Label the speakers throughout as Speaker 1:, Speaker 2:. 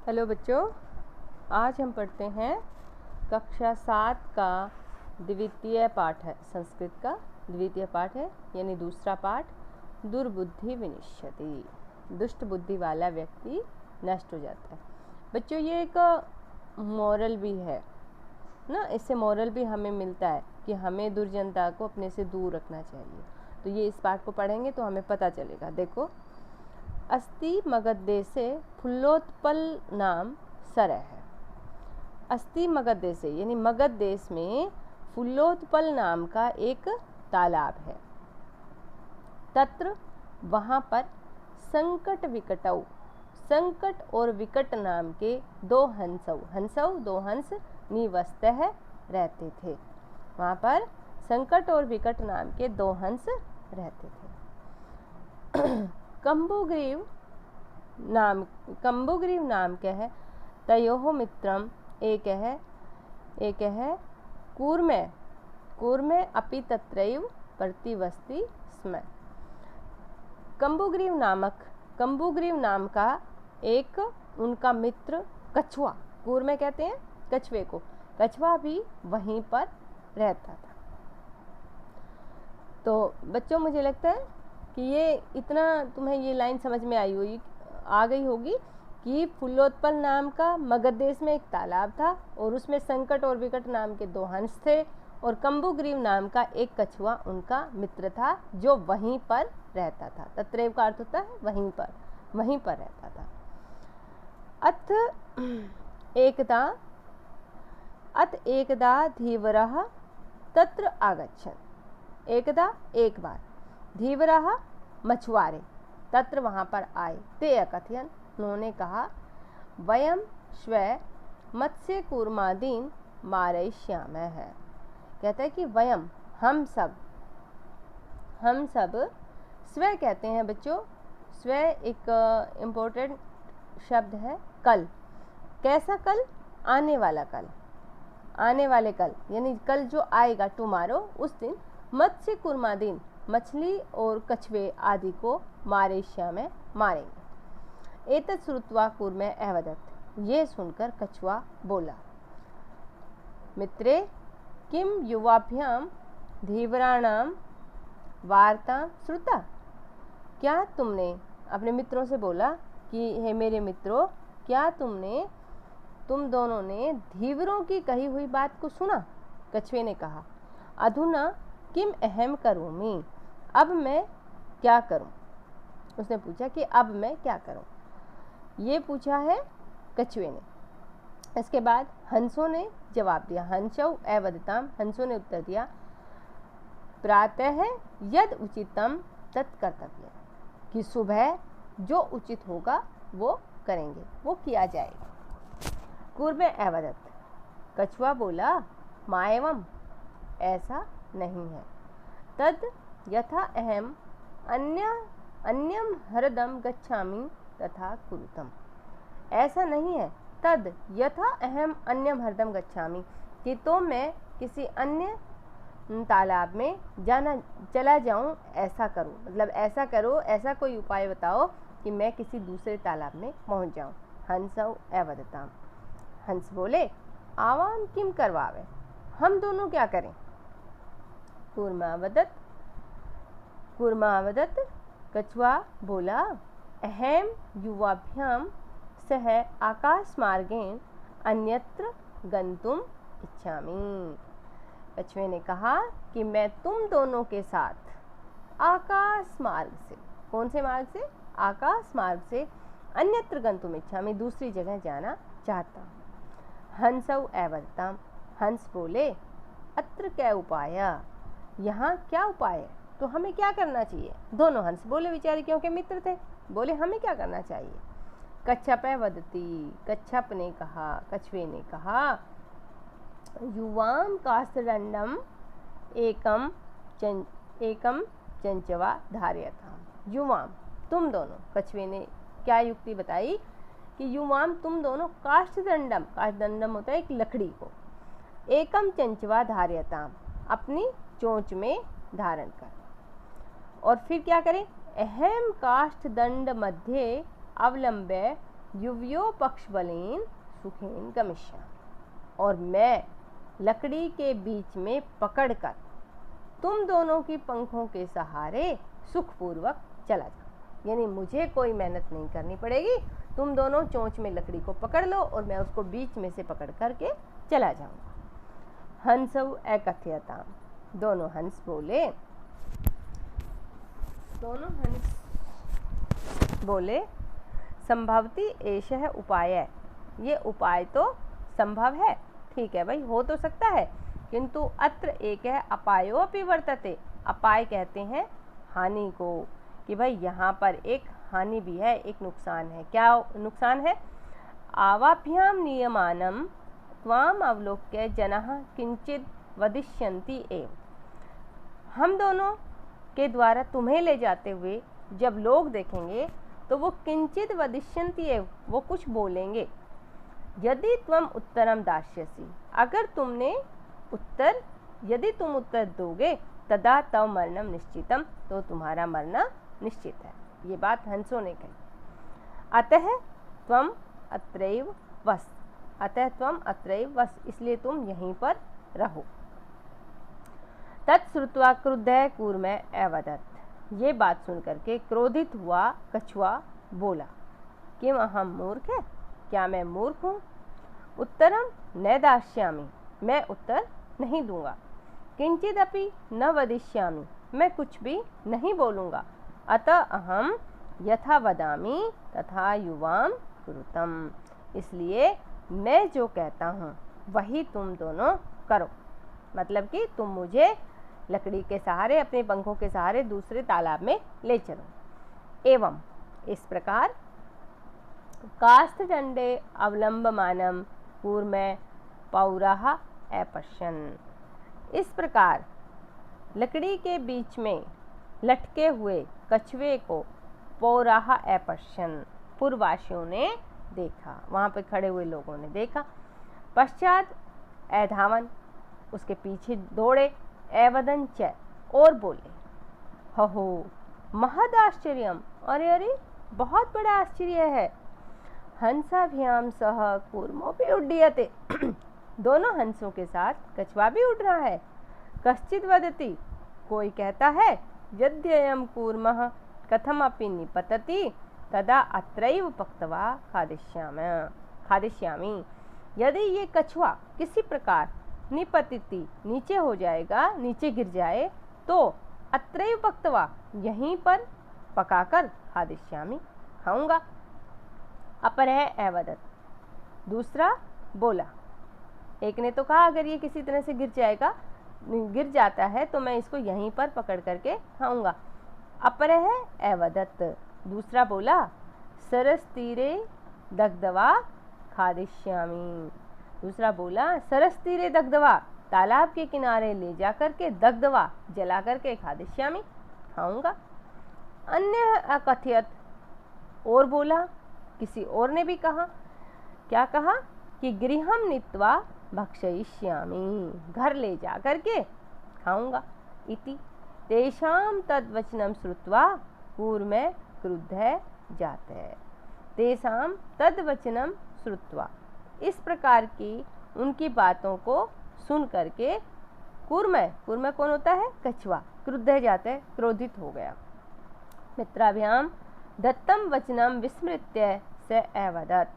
Speaker 1: Hello बच्चों, आज हम पढ़ते हैं कक्षा 7 का द्वितीय पाठ है। संस्कृत का द्वितीय पाठ है, यानी दूसरा पाठ। दुर्बुद्धि विनिश्यति, दुष्ट बुद्धि वाला व्यक्ति नष्ट हो जाता है। बच्चों, ये एक मॉरल भी है ना, इससे मॉरल भी हमें मिलता है कि हमें दुर्जनता को अपने से दूर रखना चाहिए। तो ये इस पाठ को पढ़ेंगे तो हमें पता चलेगा। देखो, अस्ति मगध देशे फुल्लोत्पल नाम सरह है। अस्ति मगध देशे यानी मगध देश में फुल्लोत्पल नाम का एक तालाब है। तत्र वहाँ पर संकट विकटौ, संकट और विकट नाम के दो दो हंस निवस्तः रहते थे। वहाँ पर संकट और विकट नाम के दो हंस रहते थे। कंबुग्रीव नाम क्या है? तयोः मित्रम एक है कूर्मे अपि तत्रैव प्रतिवसति स्म। कंबुग्रीव नाम का एक उनका मित्र कछुआ, कूर्मे कहते हैं कछुए को, कछुआ भी वहीं पर रहता था। तो बच्चों, मुझे लगता है कि ये इतना तुम्हें ये लाइन समझ में आ गई होगी कि फुल्लोत्पल नाम का मगध देश में एक तालाब था और उसमें संकट और विकट नाम के दो हंस थे, और कंबुग्रीव नाम का एक कछुआ उनका मित्र था जो वहीं पर रहता था। तत्रैव का अर्थ होता है वहीं पर रहता था। अत एकदा धीवरः तत्र आगच्छन्। एकदा एक बार, धीवरः मछुआरे, तत्र वहाँ पर आए। ते अकथयन्, उन्होंने कहा, वयम श्व मत्स्य कूर्मादीन मारयिष्यामः। कहता है कि वयम हम सब स्व कहते हैं बच्चों। स्व एक इम्पोर्टेंट शब्द है। कल, कैसा कल? आने वाला कल, आने वाले कल, यानी कल जो आएगा, टुमारो, उस दिन मत्स्य कूर्मादीन, मछली और कछुए आदि को मारयिष्यामः मारेंगे। एतत् श्रुत्वा कूर्मे अवदत्, ये सुनकर कछुआ बोला, मित्रे किम युवाभ्याम धीवराणां वार्ता श्रुता। क्या तुमने, अपने मित्रों से बोला कि हे मेरे मित्रों, क्या तुम दोनों ने धीवरों की कही हुई बात को सुना? कछुए ने कहा, अधुना किम अहम करोमि, अब मैं क्या करूं? उसने पूछा कि अब मैं क्या करूं, ये पूछा है कछुए ने। इसके बाद हंसों ने जवाब दिया, हंसौ अवदताम, हंसों ने उत्तर दिया, प्रातः यद उचितम तत् कर्तव्य, कि सुबह जो उचित होगा वो करेंगे, वो किया जाएगा। कूर्मे अवदत्, कछुआ बोला, माएवम, ऐसा नहीं है। तद यथा अहम अन्यम हरदम गच्छामि तथा कुरुतम, ऐसा नहीं है। तद यथा अहम अन्यम हरदम गच्छामि, कि तो मैं किसी अन्य तालाब में चला जाऊं, ऐसा करूं, मतलब ऐसा करो, ऐसा कोई उपाय बताओ कि मैं किसी दूसरे तालाब में पहुंच जाऊं। हंसौ अवदताम, हंस बोले, आवाम किम करवावे, हम दोनों क्या करें? कूर्मावदत्, कछुआ बोला, अहम युवाभ्याम सह आकाश मार्गेण अन्यत्र गंतुम इच्छामि। कछुए ने कहा कि मैं तुम दोनों के साथ आकाश मार्ग से, कौन से मार्ग से? आकाश मार्ग से, अन्यत्र गंतुम इच्छामि, दूसरी जगह जाना चाहता हूँ। हंसौ अवदताम, हंस बोले, अत्र क्या उपाय, यहाँ क्या उपाय है? तो हमें क्या करना चाहिए? दोनों हंस बोले बेचारे, क्योंकि मित्र थे, बोले हमें क्या करना चाहिए? कच्छप वदति, कच्छप ने कहा, कछुए ने कहा, युवाम काष्ठदंडम एकम चंचवा धारयताम। युवाम, तुम दोनों, कछुए ने क्या युक्ति बताई कि युवाम, तुम दोनों, काष्ठदंडम होता है एक लकड़ी को, एकम चंचवा धारयताम, अपनी चोंच में धारण कर, और फिर क्या करें? अहम काष्ठदंड मध्ये अवलंब्य युव्यो पक्षबलेन सुखेन गमिष्यामि, और मैं लकड़ी के बीच में पकड़कर तुम दोनों की पंखों के सहारे सुखपूर्वक चला जाऊँ। यानी मुझे कोई मेहनत नहीं करनी पड़ेगी, तुम दोनों चोंच में लकड़ी को पकड़ लो और मैं उसको बीच में से पकड़ करके चला जाऊँगा। हंसौ एकथयताम, दोनों हंस बोले, संभवती एषः उपाय, ये उपाय तो संभव है, ठीक है भाई, हो तो सकता है, किंतु अत्र एक है अपायो अपि वर्तते, अपाय कहते हैं हानि को, कि भाई यहाँ पर एक हानि भी है, एक नुकसान है। क्या नुकसान है? आवाभ्याम नियमानम त्वाम अवलोक्य जनः किंचित वदिष्यन्ति एव, हम दोनों के द्वारा तुम्हें ले जाते हुए जब लोग देखेंगे तो वो किंचित वदिष्यन्ति एव, वो कुछ बोलेंगे। यदि त्वम उत्तरम दास्यसि, अगर यदि तुम उत्तर दोगे, तदा तव मरणम निश्चितम, तो तुम्हारा मरना निश्चित है। ये बात हंसों ने कही। अतः त्वम अत्रैव वस, इसलिए तुम यहीं पर रहो। तत्श्रुत्वा क्रुद्धः कूर्मः अवदत्, ये बात सुन करके क्रोधित हुआ कछुआ बोला, किम अहम मूर्ख है, क्या मैं मूर्ख हूँ? उत्तरम न दास्यामि, मैं उत्तर नहीं दूंगा। किंचिदपि न वदिष्यामि, मैं कुछ भी नहीं बोलूँगा। अतः अहम यथा वदामि तथा युवाम कुरुतम, इसलिए मैं जो कहता हूँ वही तुम दोनों करो। मतलब कि तुम मुझे लकड़ी के सहारे, अपने पंखों के सहारे दूसरे तालाब में ले चलो। एवं इस प्रकार काष्ठदंडे अवलंबमानम कूर्मः पौरः अपश्यन्, इस प्रकार लकड़ी के बीच में लटके हुए कछुए को पौरः अपश्यन्, पूर्ववासियों ने देखा, वहाँ पर खड़े हुए लोगों ने देखा। पश्चात अधावन, उसके पीछे दौड़े, एवदन च, और बोले, हो महद आश्चर्यम, अरे अरे बहुत बड़ा आश्चर्य है। हंसाभ्याम सह कूर्मोपि उड्डीयते, दोनों हंसों के साथ कछुआ भी उड़ रहा है। कश्चित् वदति, कोई कहता है, यद्ययं कूर्मः कथमपि निपतति तदा अत्रैव पक्त्वा खादिष्यामि, यदि ये कछुआ किसी प्रकार निपतिति, नीचे हो जाएगा, नीचे गिर जाए, तो अत्रैव पक्त्वा, यहीं पर पकाकर खादिष्यामि, खाऊंगा। अपरः अवदत्, दूसरा बोला, एक ने तो कहा अगर ये किसी तरह से गिर जाता है तो मैं इसको यहीं पर पकड़ करके खाऊंगा। अपरः अवदत्, दूसरा बोला, सरसतीरे दग्धवा खादिष्यामि, दूसरा बोला सरसतीरे दग्धवा, तालाब के किनारे ले जा करके दग्धवा, जला करके खादिष्यामि, खाऊंगा। अन्य अकथयत, और बोला, किसी और ने भी कहा, क्या कहा कि गृहम नीत्वा भक्षयिष्यामि, घर ले जा करके खाऊंगा। इति तेषां तद्वचनं श्रुत्वा कूर्मः क्रुद्धः जातः, तेषां तद्वचनं श्रुत्वा, इस प्रकार की उनकी बातों को सुन करके कूर्मः कौन होता है? कछुआ। क्रुद्धः जातः, क्रोधित हो गया। मित्राभ्याम दत्तम वचनम विस्मृत्य स अवदत्,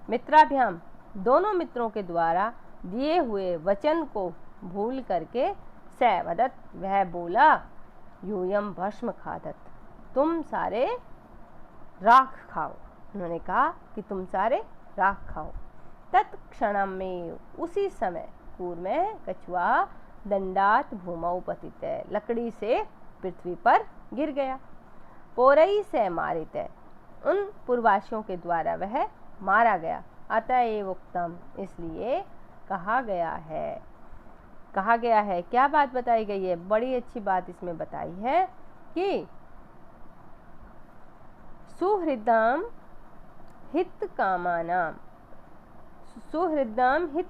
Speaker 1: मित्राभ्याम, दोनों मित्रों के द्वारा दिए हुए वचन को भूल करके स अवदत्, वह बोला, यूयम भस्म खादत, तुम सारे राख खाओ। उन्होंने कहा कि तुम सारे राख खाओ। तत्क्षण में, उसी समय, कूर्मः कछुआ दंडात भूमौ पतित, लकड़ी से पृथ्वी पर गिर गया। पोरई से मारित, उन पूर्ववासियों के द्वारा वह मारा गया। अतएव उक्तम, इसलिए कहा गया है। क्या बात बताई गई है? बड़ी अच्छी बात इसमें बताई है कि सुहृदम हित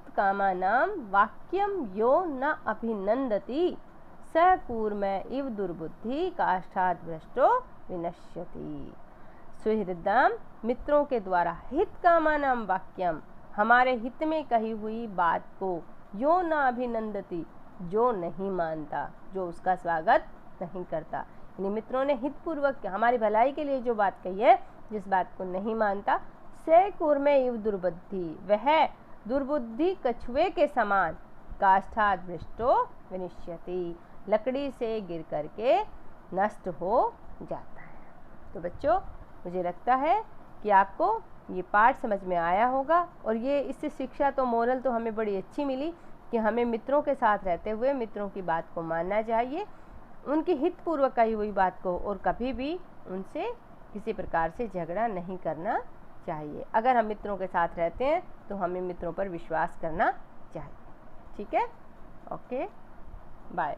Speaker 1: कामानाम वाक्यम यो न अभिनंदति स कूर्मः इव दुर्बुद्धि काष्ठाद् भ्रष्टो विनश्यति। सुहृदम मित्रों के द्वारा हित कामानाम वाक्यम हमारे हित में कही हुई बात को यो न अभिनंदती जो नहीं मानता, जो उसका स्वागत नहीं करता। यानी मित्रों ने हितपूर्वक हमारी भलाई के लिए जो बात कही है, जिस बात को नहीं मानता, से कूर्मे इव दुर्बुद्धि वह दुर्बुद्धि कछुए के समान काष्ठाद भ्रष्टो विनिश्यति लकड़ी से गिर करके नष्ट हो जाता है। तो बच्चों मुझे लगता है कि आपको ये पाठ समझ में आया होगा और ये इससे शिक्षा तो मोरल तो हमें बड़ी अच्छी मिली कि हमें मित्रों के साथ रहते हुए मित्रों की बात को मानना चाहिए, उनकी हितपूर्वक कही हुई बात को, और कभी भी उनसे किसी प्रकार से झगड़ा नहीं करना चाहिए। अगर हम मित्रों के साथ रहते हैं तो हमें मित्रों पर विश्वास करना चाहिए। ठीक है, ओके, बाय।